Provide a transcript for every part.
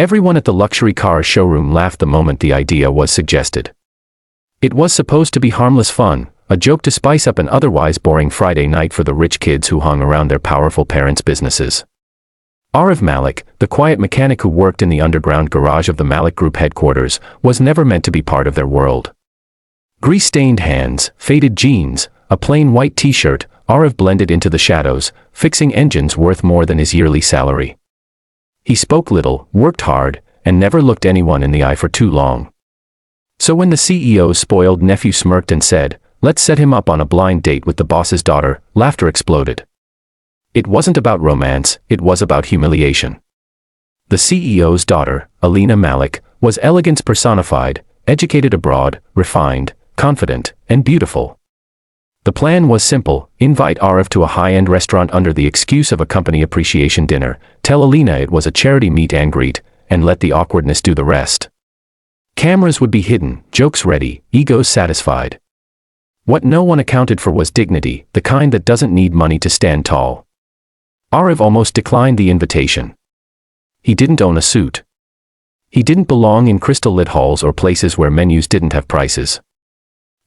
Everyone at the luxury car showroom laughed the moment the idea was suggested. It was supposed to be harmless fun, a joke to spice up an otherwise boring Friday night for the rich kids who hung around their powerful parents' businesses. Arif Malik, the quiet mechanic who worked in the underground garage of the Malik Group headquarters, was never meant to be part of their world. Grease-stained hands, faded jeans, a plain white t-shirt, Arif blended into the shadows, fixing engines worth more than his yearly salary. He spoke little, worked hard, and never looked anyone in the eye for too long. So when the CEO's spoiled nephew smirked and said, "Let's set him up on a blind date with the boss's daughter," laughter exploded. It wasn't about romance, it was about humiliation. The CEO's daughter, Alina Malik, was elegance personified, educated abroad, refined, confident, and beautiful. The plan was simple: invite Arif to a high-end restaurant under the excuse of a company appreciation dinner, tell Alina it was a charity meet and greet, and let the awkwardness do the rest. Cameras would be hidden, jokes ready, egos satisfied. What no one accounted for was dignity, the kind that doesn't need money to stand tall. Arif almost declined the invitation. He didn't own a suit. He didn't belong in crystal-lit halls or places where menus didn't have prices.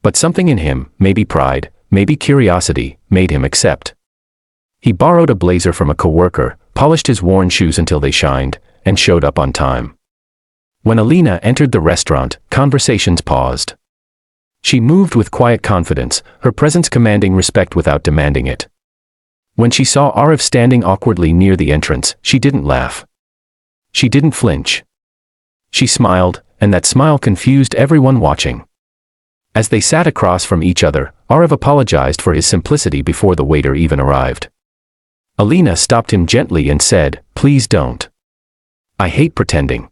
But something in him, maybe pride, maybe curiosity, made him accept. He borrowed a blazer from a coworker, polished his worn shoes until they shined, and showed up on time. When Alina entered the restaurant, conversations paused. She moved with quiet confidence, her presence commanding respect without demanding it. When she saw Arif standing awkwardly near the entrance, she didn't laugh. She didn't flinch. She smiled, and that smile confused everyone watching. As they sat across from each other, Arif apologized for his simplicity before the waiter even arrived. Alina stopped him gently and said, "Please don't. I hate pretending."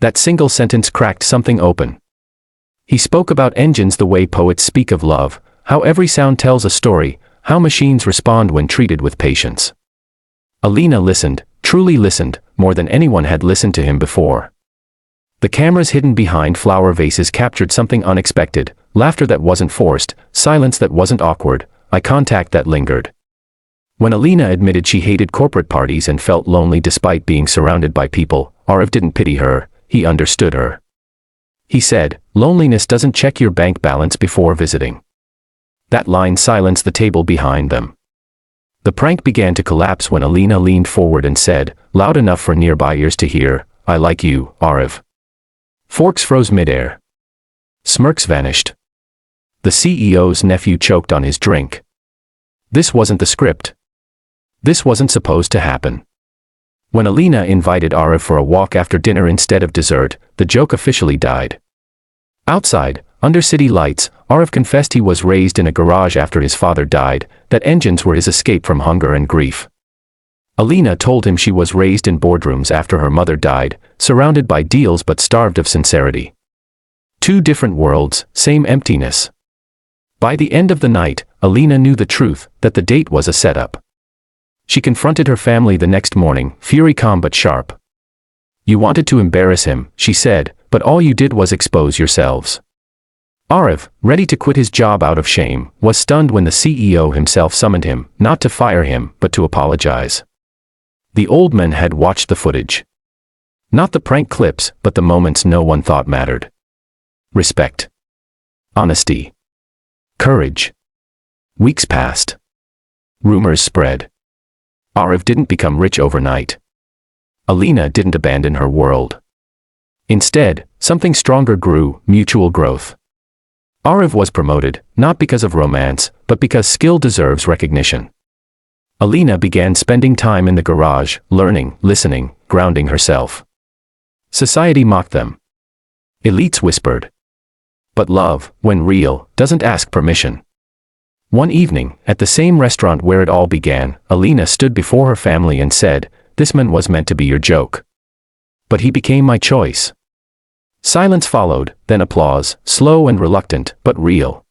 That single sentence cracked something open. He spoke about engines the way poets speak of love, how every sound tells a story, how machines respond when treated with patience. Alina listened, truly listened, more than anyone had listened to him before. The cameras hidden behind flower vases captured something unexpected: laughter that wasn't forced, silence that wasn't awkward, eye contact that lingered. When Alina admitted she hated corporate parties and felt lonely despite being surrounded by people, Arif didn't pity her, he understood her. He said, "Loneliness doesn't check your bank balance before visiting." That line silenced the table behind them. The prank began to collapse when Alina leaned forward and said, loud enough for nearby ears to hear, "I like you, Arif." Forks froze midair. Smirks vanished. The CEO's nephew choked on his drink. This wasn't the script. This wasn't supposed to happen. When Alina invited Arif for a walk after dinner instead of dessert, the joke officially died. Outside, under city lights, Arif confessed he was raised in a garage after his father died, that engines were his escape from hunger and grief. Alina told him she was raised in boardrooms after her mother died, surrounded by deals but starved of sincerity. Two different worlds, same emptiness. By the end of the night, Alina knew the truth, that the date was a setup. She confronted her family the next morning, fury calm but sharp. "You wanted to embarrass him," she said, "but all you did was expose yourselves." Arif, ready to quit his job out of shame, was stunned when the CEO himself summoned him, not to fire him, but to apologize. The old man had watched the footage. Not the prank clips, but the moments no one thought mattered. Respect. Honesty. Courage. Weeks passed. Rumors spread. Arif didn't become rich overnight. Alina didn't abandon her world. Instead, something stronger grew: mutual growth. Arif was promoted, not because of romance, but because skill deserves recognition. Alina began spending time in the garage, learning, listening, grounding herself. Society mocked them. Elites whispered. But love, when real, doesn't ask permission. One evening, at the same restaurant where it all began, Alina stood before her family and said, "This man was meant to be your joke. But he became my choice." Silence followed, then applause, slow and reluctant, but real.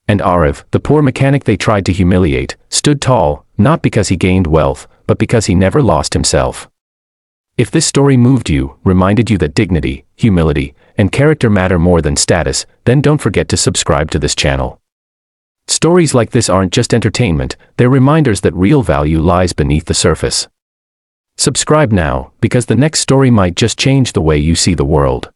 And Arif, the poor mechanic they tried to humiliate, stood tall, not because he gained wealth, but because he never lost himself. If this story moved you, reminded you that dignity, humility, and character matter more than status, then don't forget to subscribe to this channel. Stories like this aren't just entertainment, they're reminders that real value lies beneath the surface. Subscribe now, because the next story might just change the way you see the world.